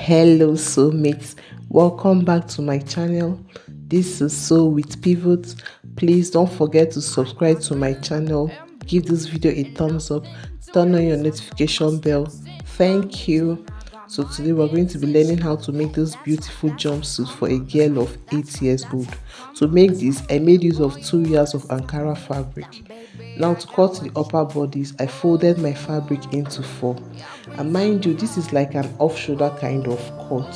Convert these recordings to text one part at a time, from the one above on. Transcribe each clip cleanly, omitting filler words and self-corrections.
Hello soulmates, welcome back to my channel. This is Sew with Pivots. Please don't forget to subscribe to my channel, give this video a thumbs up, turn on your notification bell. Thank you. So today we're going to be learning how to make this beautiful jumpsuit for a girl of 8 years old. To make this, I made use of 2 yards of Ankara fabric. Now to cut the upper bodies, I folded my fabric into 4. And mind you, this is like an off-shoulder kind of cut.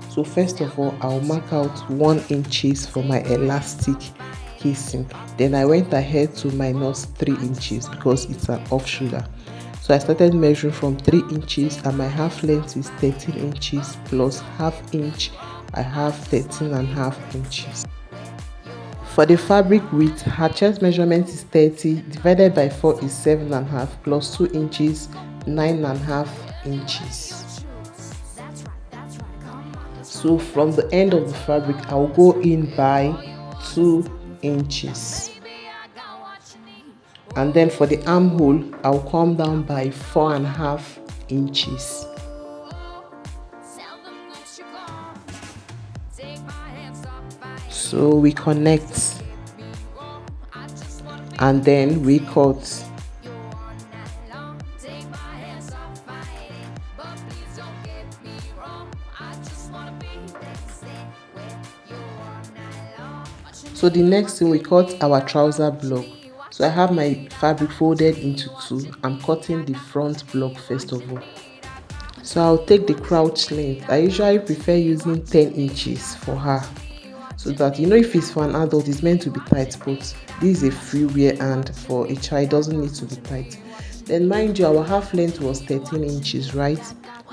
So first of all, I'll mark out 1 inches for my elastic casing. Then I went ahead to minus 3 inches because it's an off-shoulder. So I started measuring from 3 inches and my half length is 13 inches plus half inch. I have 13.5 inches. For the fabric width, her chest measurement is 30, divided by 4 is 7.5, plus 2 inches, 9.5 inches. So from the end of the fabric, I'll go in by 2 inches. And then for the armhole, I'll come down by 4.5 inches. So we connect and then we cut. So the next thing, we cut our trouser block. So I have my fabric folded into 2. I'm cutting the front block first of all. So I'll take the crouch length. I usually prefer using 10 inches for her, so that, you know, if it's for an adult, it's meant to be tight, but this is a free wear and for a child it doesn't need to be tight. Then mind you, our half length was 13 inches, right?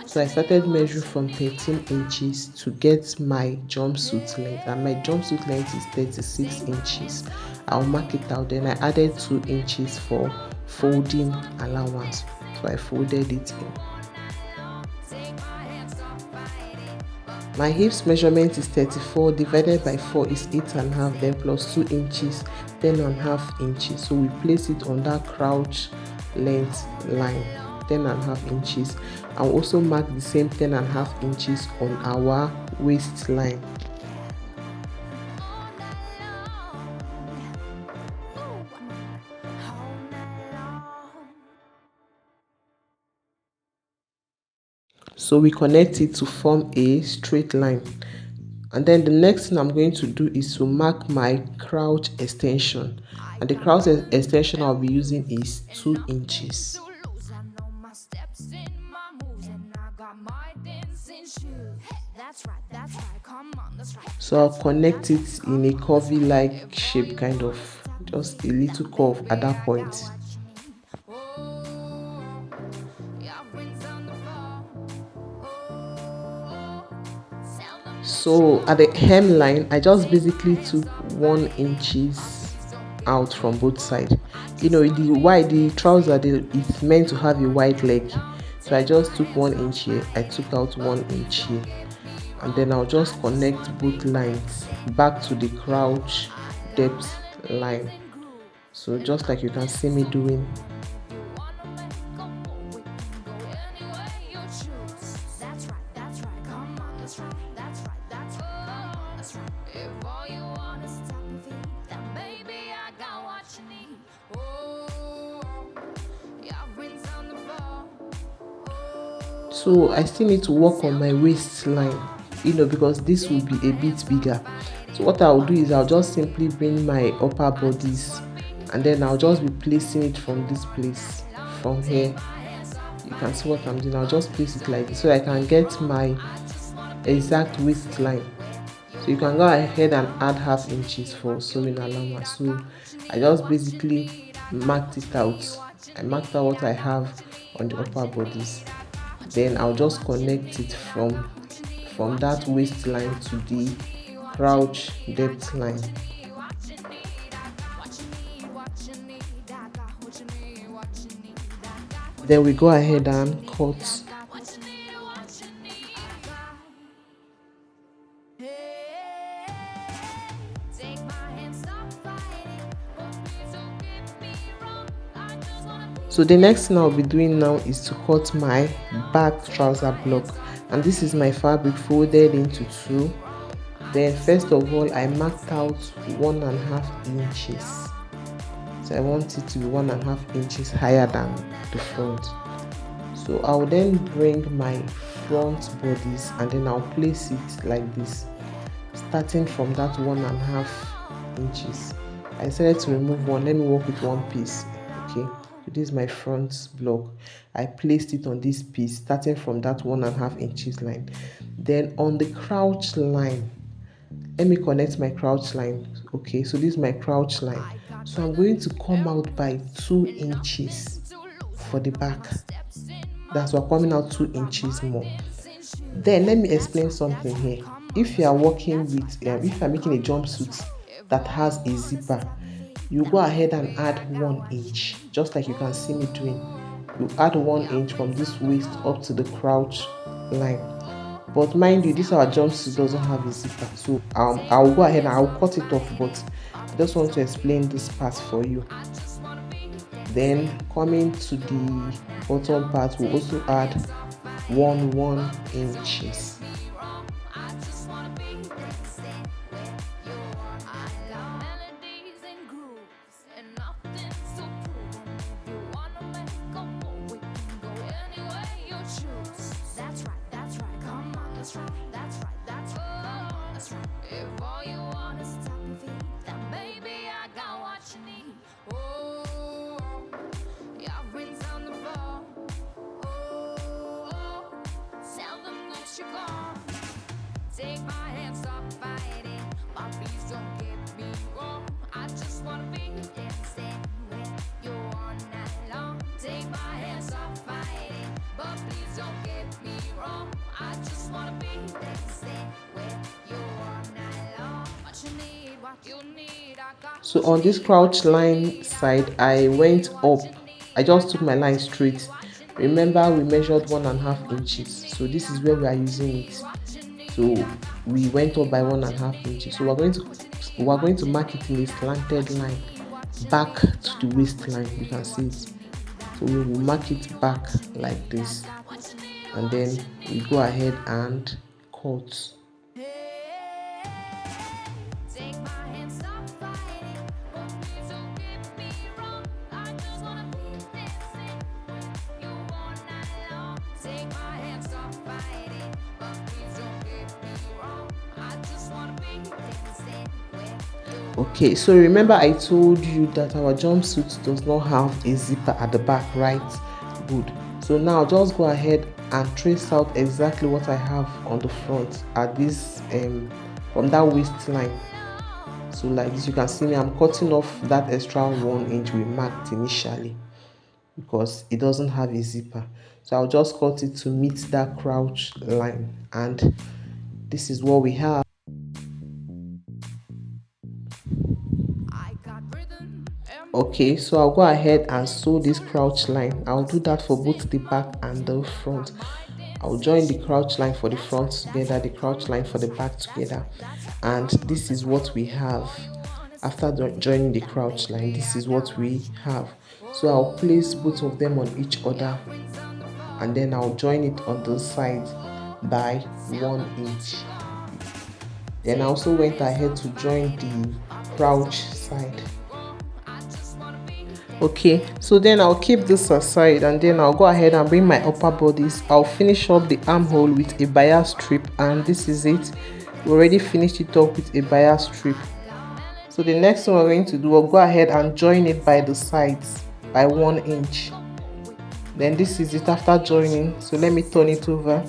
So I started measuring from 13 inches to get my jumpsuit length, and my jumpsuit length is 36 inches. I'll mark it out. Then I added 2 inches for folding allowance, so I folded it in. My hips measurement is 34, divided by 4 is 8.5, then plus 2 inches, 10.5 inches. So we place it on that crouch length line, 10.5 inches. I'll also mark the same 10.5 inches on our waistline. So we connect it to form a straight line. And then the next thing I'm going to do is to mark my crouch extension. And the crouch extension I'll be using is 2 inches. So I'll connect it in a curvy-like shape, kind of, just a little curve at that point. So at the hemline, I just basically took 1 inches out from both sides. You know, the trouser, it's meant to have a wide leg, so I just took 1 inch here, I took out 1 inch here, and then I'll just connect both lines back to the crouch depth line. So just like you can see me doing. So I still need to work on my waistline, you know, because this will be a bit bigger. So what I'll do is I'll just simply bring my upper bodies, and then I'll just be placing it from this place, from here. You can see what I'm doing. I'll just place it like this so I can get my exact waistline. So you can go ahead and add half inches for sewing allowance. So I just basically marked it out. I marked out what I have on the upper bodies. Then I'll just connect it from that waistline to the crouch depth line. Then we go ahead and cut. So the next thing I'll be doing now is to cut my back trouser block. and this is my fabric folded into two. Then first of all, I marked out 1.5 inches. So I want it to be 1.5 inches higher than the front. So I'll then bring my front bodies and then I'll place it like this, starting from that 1.5 inches. I decided to remove one. Let me work with one piece. Okay, so this is my front block. I placed it on this piece, starting from that 1.5 inches line. Then on the crouch line, let me connect my crouch line. Okay, so this is my crouch line. So I'm going to come out by 2 inches for the back. That's why coming out 2 inches more. Then let me explain something here. If you are working with, if you are making a jumpsuit that has a zipper, you go ahead and add 1 inch, just like you can see me doing. You add 1 inch from this waist up to the crouch line. But mind you, this our jumpsuit doesn't have a zipper, so I'll go ahead and I'll cut it off, but I just want to explain this part for you. Then coming to the bottom part, we'll also add 1 inches. Take my hands off fighting, but please don't get me wrong. I just wanna be dancing with you all night long. Take my hands off fighting, but please don't get me wrong. I just wanna be dancing with you all night long. What you need, I got. So on this crouch line side, I went up. I just took my line straight. Remember, we measured 1.5 inches. So this is where we are using it. So we went up by 1.5 inches. So we're going to mark it in a slanted line back to the waistline. You can see it. So we will mark it back like this, and then we go ahead and cut. Okay, so remember I told you that our jumpsuit does not have a zipper at the back, right? Good. So now just go ahead and trace out exactly what I have on the front at this from that waistline. So like this, you can see me, I'm cutting off that extra 1 inch we marked initially because it doesn't have a zipper. So I'll just cut it to meet that crouch line, and this is what we have. Okay, so I'll go ahead and sew this crouch line. I'll do that for both the back and the front. I'll join the crouch line for the front together, the crouch line for the back together, and this is what we have. After joining the crouch line, this is what we have. So I'll place both of them on each other, and then I'll join it on the side by 1 inch. Then I also went ahead to join the crouch side. Okay, so then I'll keep this aside, and then I'll go ahead and bring my upper bodies. I'll finish up the armhole with a bias strip, and this is it. We already finished it up with a bias strip. So the next thing we're going to do, we'll go ahead and join it by the sides by 1 inch. Then this is it after joining. So let me turn it over.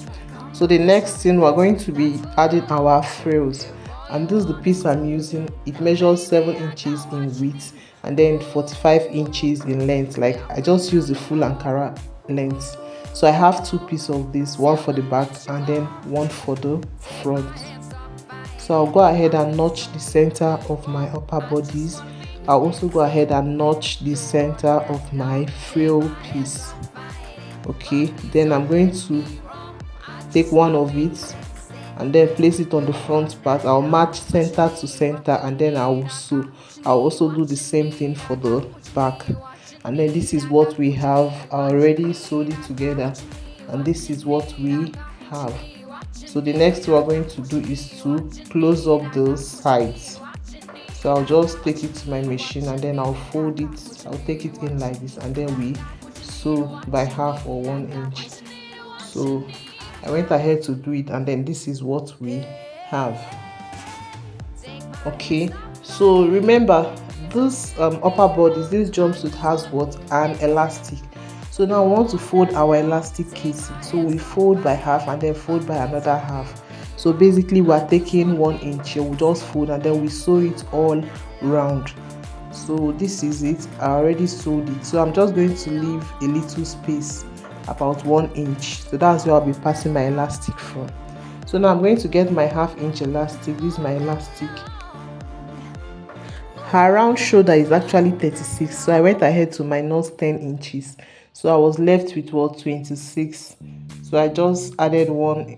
So the next thing, we're going to be adding our frills, and this is the piece I'm using. It measures 7 inches in width and then 45 inches in length. Like I just use the full Ankara length. So I have 2 pieces of this, one for the back and then one for the front. So I'll go ahead and notch the center of my upper bodies. I'll also go ahead and notch the center of my frill piece. Okay, then I'm going to take one of it and then place it on the front part. I'll match center to center, and then I'll sew. I'll also do the same thing for the back, and then this is what we have. I already sewed it together, and this is what we have. So the next thing we're going to do is to close up those sides. So I'll just take it to my machine and then I'll fold it. I'll take it in like this and then we sew by half or 1 inch. So I went ahead to do it and then this is what we have. Okay, so remember this upper body, this jumpsuit has what? An elastic. So now we want to fold our elastic casing. So we fold by half and then fold by another half. So basically we are taking 1 inch here, we just fold and then we sew it all round. So this is it. I already sewed it, so I'm just going to leave a little space, about 1 inch. So that's where I'll be passing my elastic from. So now I'm going to get my 1/2 inch elastic. This is my elastic. Her round shoulder is actually 36, so I went ahead to minus 10 inches. So I was left with what? 26. So I just added 1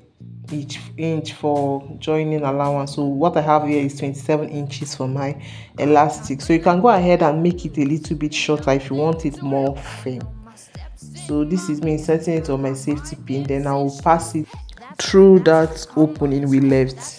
inch for joining allowance. So what I have here is 27 inches for my elastic. So you can go ahead and make it a little bit shorter if you want it more firm. So this is me inserting it on my safety pin, then I will pass it through that opening we left.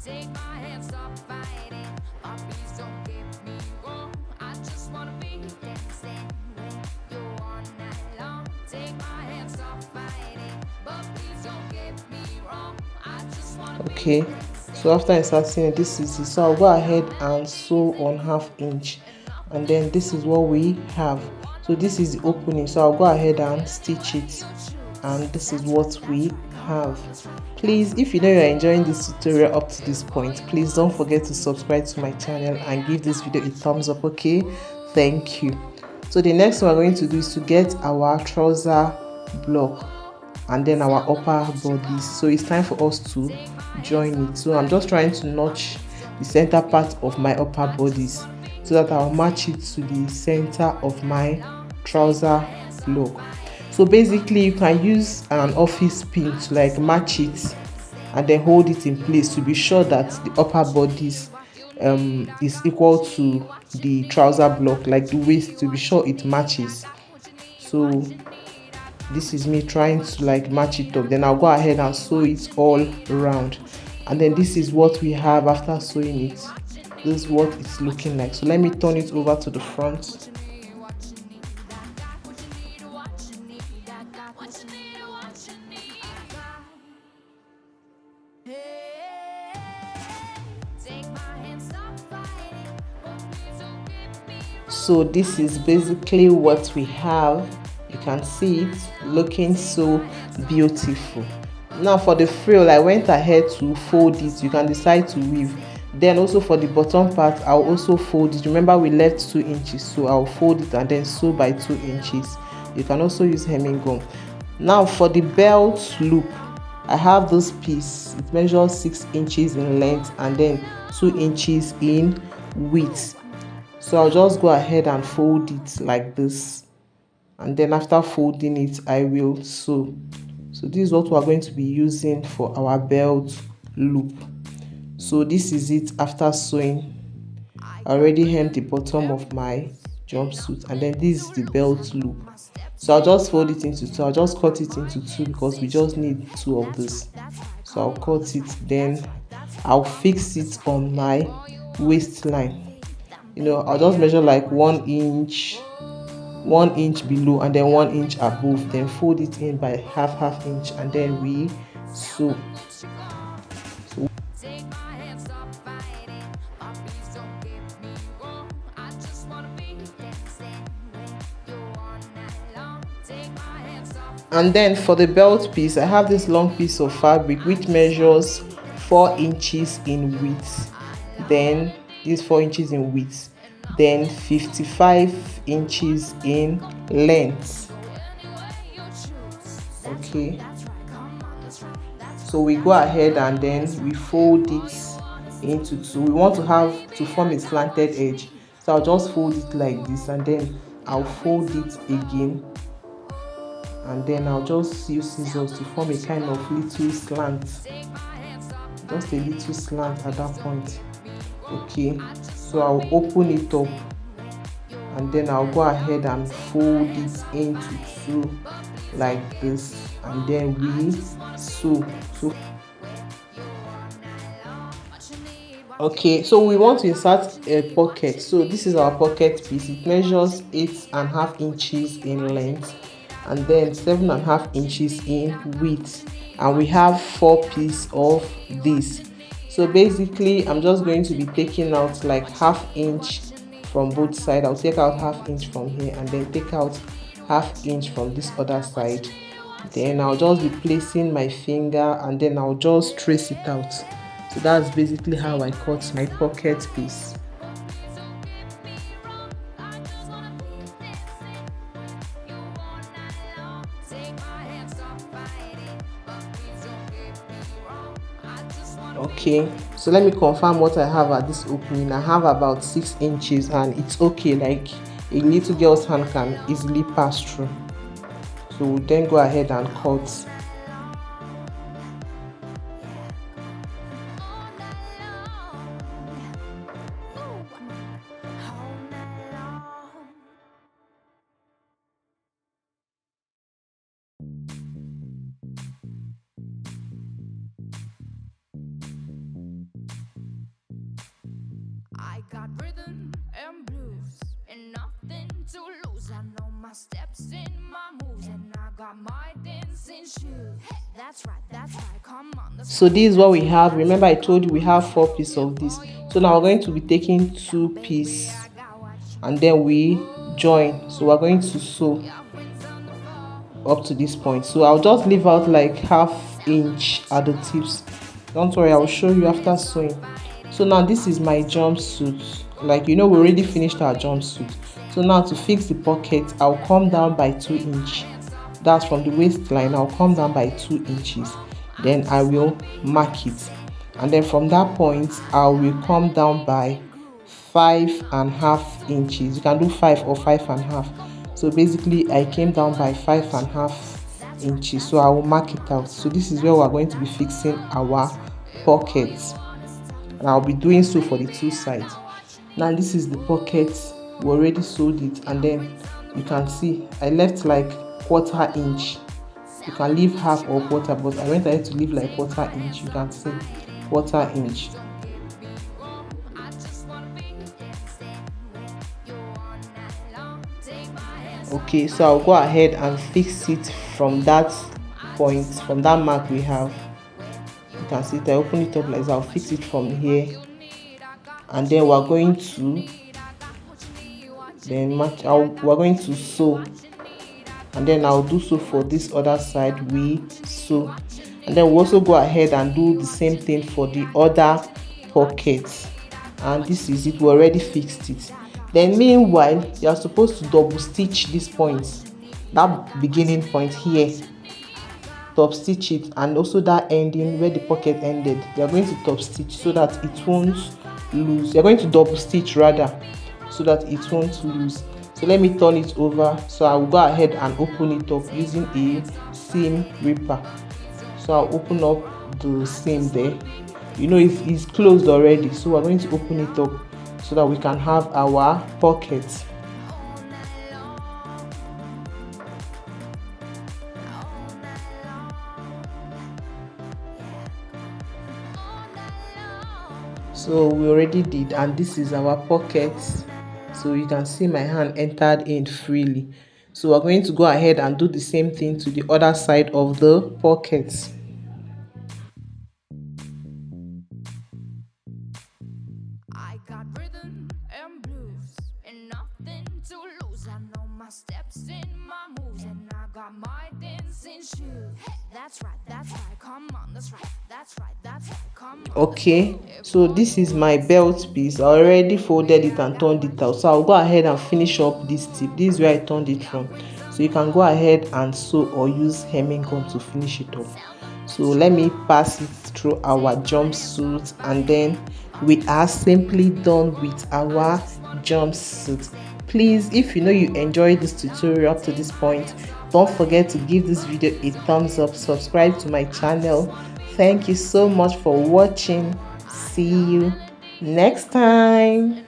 Take my hands, stop fighting. Please don't get me wrong. I just wanna be dancing with you all night long. Take my hands, stop fighting. But please don't get me wrong. I just wanna be Okay, so after inserting it, this is it. So I'll go ahead and sew on 1/2 inch, and then this is what we have. So this is the opening, so I'll go ahead and stitch it, and this is what we have. Please, if you know you're enjoying this tutorial up to this point, please don't forget to subscribe to my channel and give this video a thumbs up. Okay, thank you. So the next thing we're going to do is to get our trouser block and then our upper bodies. So it's time for us to join it. So I'm just trying to notch the center part of my upper bodies so that I'll match it to the center of my trouser block. So basically you can use an office pin to like match it and then hold it in place to be sure that the upper bodies is equal to the trouser block, like the waist, to be sure it matches. So this is me trying to like match it up, then I'll go ahead and sew it all around, and then this is what we have after sewing it. This is what it's looking like. So let me turn it over to the front. So this is basically what we have. You can see it looking so beautiful. Now for the frill, I went ahead to fold it. You can decide to weave. Then also for the bottom part, I'll also fold it. Remember we left 2 inches, so I'll fold it and then sew by 2 inches. You can also use hemming gum. Now for the belt loop, I have this piece. It measures 6 inches in length and then 2 inches in width. So I'll just go ahead and fold it like this, and then after folding it I will sew. So this is what we're going to be using for our belt loop. So this is it after sewing. I already hemmed the bottom of my jumpsuit, and then this is the belt loop. So I'll just fold it into two. I'll just cut it into two because we just need 2 of this. So I'll cut it, then I'll fix it on my waistline. I'll just measure like 1 inch below and then 1 inch above, then fold it in by half inch, and then we sew. And then for the belt piece, I have this long piece of fabric which measures 4 inches in width, then this 4 inches in width, then 55 inches in length. Okay, so we go ahead and then we fold it into two. We want to form a slanted edge, so I'll just fold it like this, and then I'll fold it again and then I'll just use scissors to form a kind of little slant, just a little slant at that point. Okay, so I'll open it up and then I'll go ahead and fold it into two like this, and then we sew. Okay, so we want to insert a pocket. So this is our pocket piece. It measures 8.5 inches in length and then 7.5 inches in width, and we have 4 pieces of this. So basically I'm just going to be taking out like ½ inch from both sides. I'll take out ½ inch from here and then take out ½ inch from this other side. Then I'll just be placing my finger and then I'll just trace it out. So that's basically how I cut my pocket piece. Okay, so let me confirm what I have at this opening. I have about 6 inches and it's okay, like a little girl's hand can easily pass through. So we'll then go ahead and cut. I got rhythm and blues and nothing to lose. I know my steps and my moves, and I got my dancing shoes. That's right, come on. So this is what we have. Remember I told you we have 4 pieces of this. So now we're going to be taking 2 pieces and then we join. So we're going to sew up to this point. So I'll just leave out like ½ inch at the tips. Don't worry, I'll show you after sewing. So now this is my jumpsuit. Like, you know, we already finished our jumpsuit. So now to fix the pocket, I'll come down by 2 inches. That's from the waistline. I'll come down by 2 inches. Then I will mark it. And then from that point, I will come down by 5.5 inches. You can do 5 or 5.5. So basically I came down by 5.5 inches. So I will mark it out. So this is where we're going to be fixing our pockets. And I'll be doing so for the 2 sides. Now this is the pocket. We already sewed it, and then you can see I left like 1/4 inch. You can leave half or quarter, but I went ahead to leave like 1/4 inch. You can see 1/4 inch. Okay, so I'll go ahead and fix it from that point, from that mark we have. You can see it. I open it up like this. I'll fix it from here, and then we're going to we're going to sew, and then I'll do so for this other side. We sew, and then we'll also go ahead and do the same thing for the other pocket. And this is it. We already fixed it. Then meanwhile, you are supposed to double stitch this point, that beginning point here. Top stitch it, and also that ending where the pocket ended, you are going to top stitch so that it won't lose. You're going to double stitch rather, so that it won't lose. So let me turn it over. So I will go ahead and open it up using a seam ripper. So I'll open up the seam there. You know it's closed already, so we're going to open it up so that we can have our pocket. So we already did, and this is our pocket. So you can see my hand entered in freely. So we're going to go ahead and do the same thing to the other side of the pocket. I got rhythm and blues and nothing to lose. I know my steps and my moves, and I got my dancing shoes. That's right, come on. That's right, come on. Okay, so this is my belt piece. I already folded it and turned it out. So I'll go ahead and finish up this tip. This is where I turned it from. So you can go ahead and sew or use hemming gun to finish it up. So let me pass it through our jumpsuit, and then we are simply done with our jumpsuit. Please, if you know you enjoyed this tutorial up to this point, Don't forget to give this video a thumbs up, subscribe to my channel. Thank you so much for watching. See you next time.